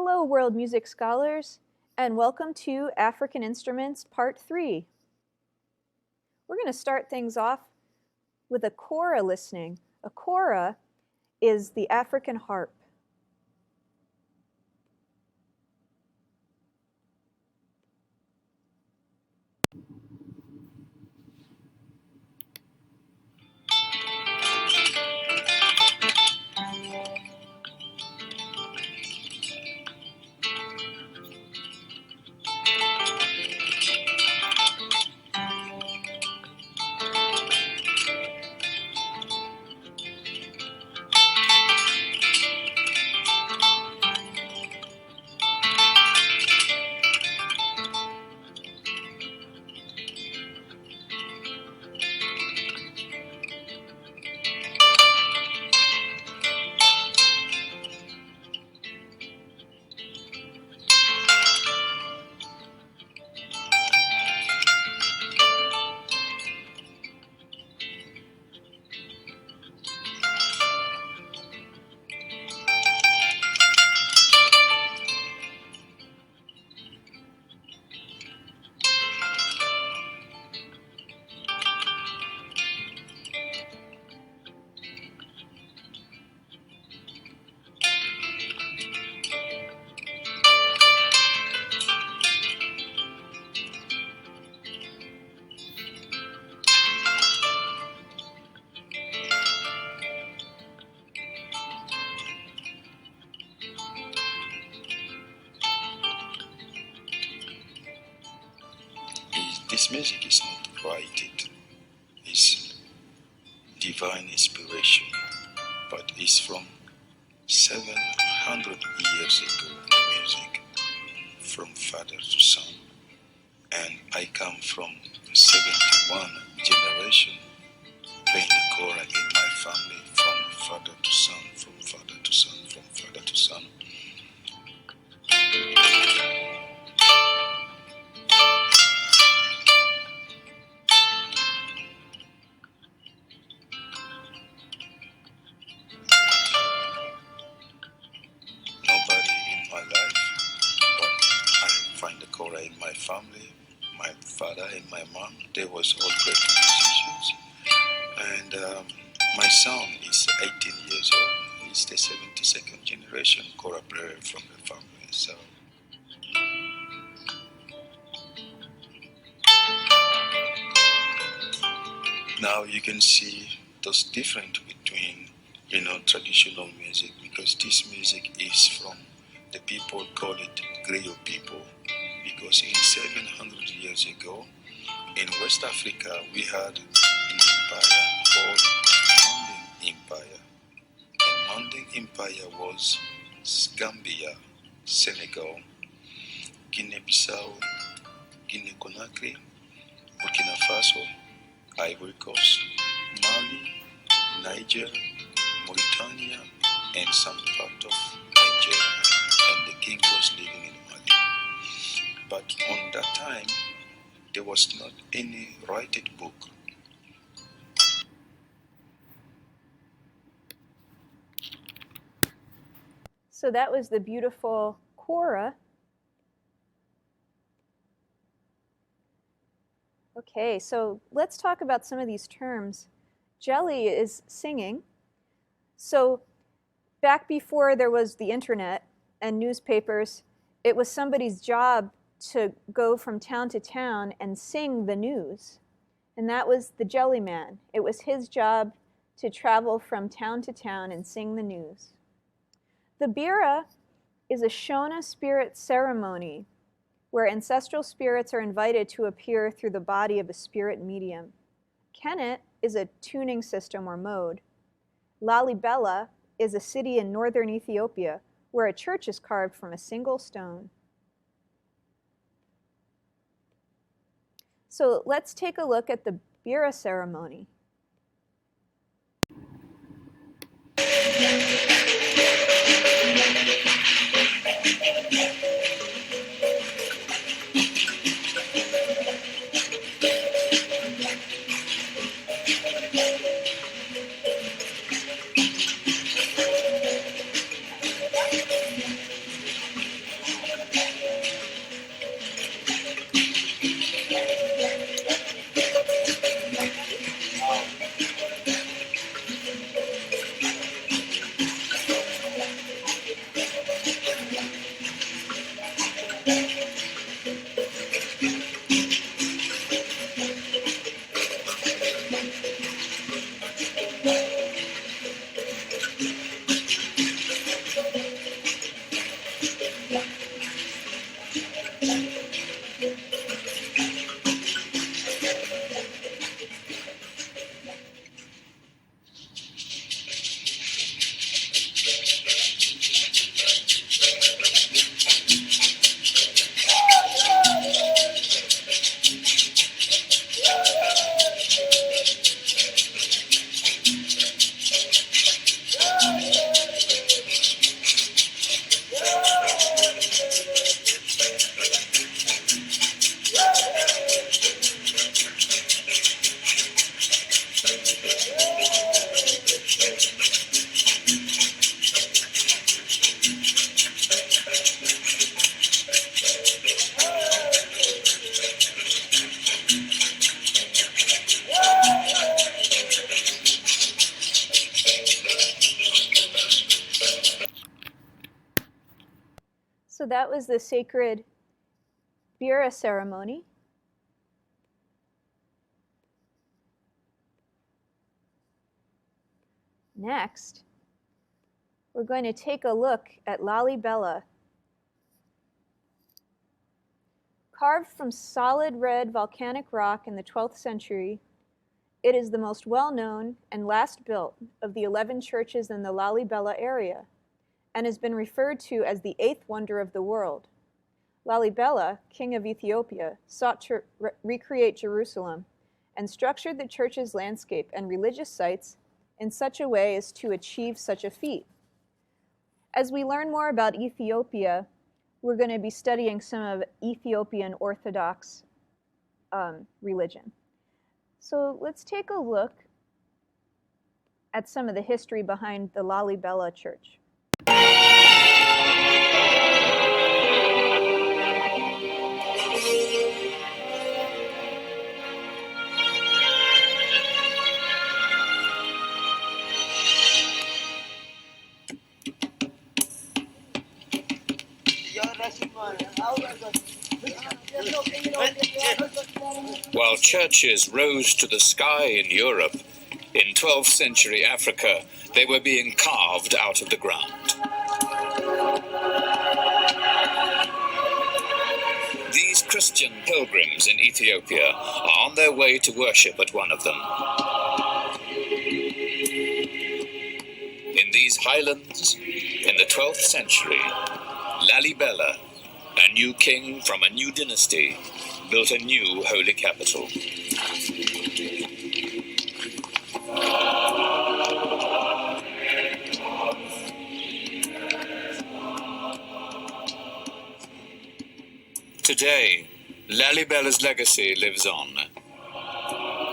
Hello, world music scholars, and welcome to African Instruments Part 3. We're going to start things off with a kora listening. A kora is the African harp. This music is not written, it's divine inspiration, but it's from 700 years ago music, from father to son. And I come from 71 generation playing the kora in my family, from father to son, from father to son, from father to son. In my family, my father and my mom, they was all great musicians. And my son is 18 years old. He's the 72nd generation kora player from the family. So now you can see those difference between, traditional music, because this music is from the people call it griot people. Because in 700 years ago, in West Africa, we had an empire called Manding Empire. And Manding Empire was Gambia, Senegal, Guinea-Bissau, Guinea-Conakry, Burkina Faso, Ivory Coast, Mali, Niger, Mauritania, and some part of Nigeria. And the king was living in Mali. But on that time, there was not any written book. So that was the beautiful kora. Okay, so let's talk about some of these terms. Jelly is singing. So back before there was the internet and newspapers, it was somebody's job to go from town to town and sing the news. And that was the jelly man. It was his job to travel from town to town and sing the news. The bira is a Shona spirit ceremony where ancestral spirits are invited to appear through the body of a spirit medium. Kennet is a tuning system or mode. Lalibela is a city in northern Ethiopia where a church is carved from a single stone. So let's take a look at the bira ceremony. So that was the sacred Bira ceremony. Next, we're going to take a look at Lalibela. Carved from solid red volcanic rock in the 12th century, it is the most well-known and last built of the 11 churches in the Lalibela area, and has been referred to as the 8th wonder of the world. Lalibela, king of Ethiopia, sought to recreate Jerusalem and structured the church's landscape and religious sites in such a way as to achieve such a feat. As we learn more about Ethiopia, we're going to be studying some of Ethiopian Orthodox religion. So let's take a look at some of the history behind the Lalibela Church. While churches rose to the sky in Europe, in 12th century Africa, they were being carved out of the ground. These Christian pilgrims in Ethiopia are on their way to worship at one of them. In these highlands, in the 12th century, Lalibela, a new king from a new dynasty, built a new holy capital. Today, Lalibela's legacy lives on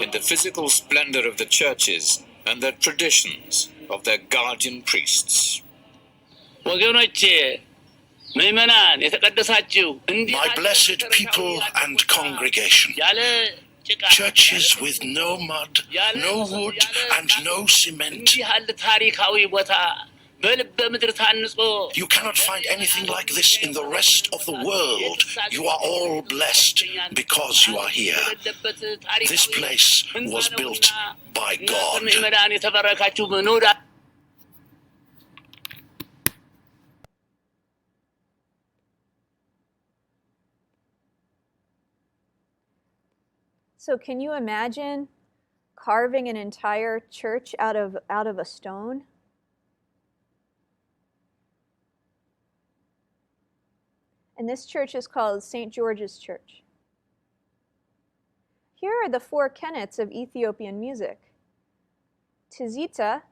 in the physical splendor of the churches and the traditions of their guardian priests. My blessed people and congregation, churches with no mud, no wood, and no cement. You cannot find anything like this in the rest of the world. You are all blessed because you are here. This place was built by God. So can you imagine carving an entire church out of a stone? And this church is called St. George's Church. Here are the 4 kenets of Ethiopian music. Tizita,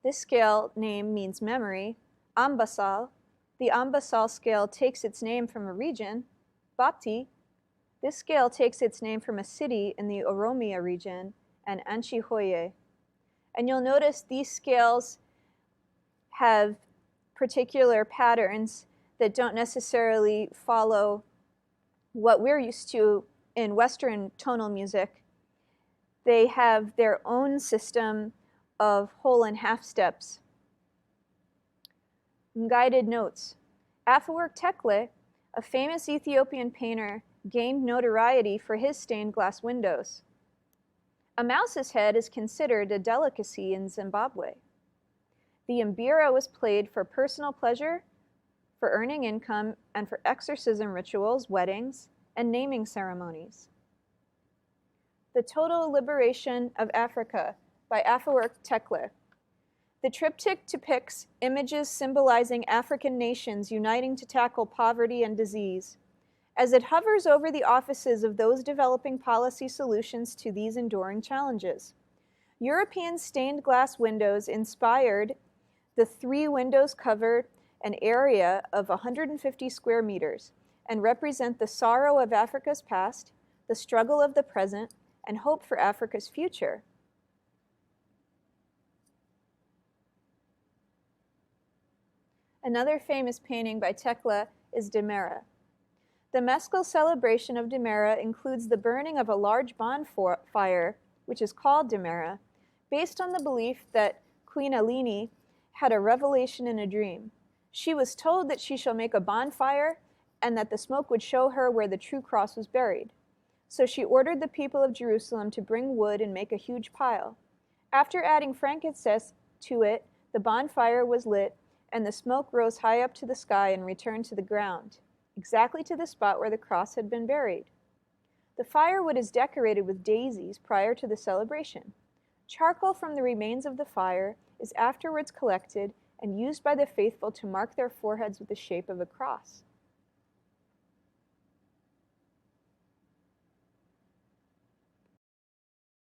this scale name means memory. Ambasal, the Ambasal scale takes its name from a region. Bati, this scale takes its name from a city in the Oromia region, and Anchihoye. And you'll notice these scales have particular patterns that don't necessarily follow what we're used to in Western tonal music. They have their own system of whole and half steps. Guided notes. Afewerk Tekle, a famous Ethiopian painter, gained notoriety for his stained glass windows. A mouse's head is considered a delicacy in Zimbabwe. The mbira was played for personal pleasure, for earning income, and for exorcism rituals, weddings, and naming ceremonies. The Total Liberation of Africa by Afewerk Tekle. The triptych depicts images symbolizing African nations uniting to tackle poverty and disease. As it hovers over the offices of those developing policy solutions to these enduring challenges. European stained glass windows inspired the 3 windows cover an area of 150 square meters and represent the sorrow of Africa's past, the struggle of the present, and hope for Africa's future. Another famous painting by Tekle is Demera. The Mescal celebration of Demera includes the burning of a large bonfire, which is called Demera, based on the belief that Queen Alini had a revelation in a dream. She was told that she shall make a bonfire and that the smoke would show her where the true cross was buried. So she ordered the people of Jerusalem to bring wood and make a huge pile. After adding frankincense to it, the bonfire was lit, and the smoke rose high up to the sky and returned to the ground, exactly to the spot where the cross had been buried. The firewood is decorated with daisies prior to the celebration. Charcoal from the remains of the fire is afterwards collected and used by the faithful to mark their foreheads with the shape of a cross.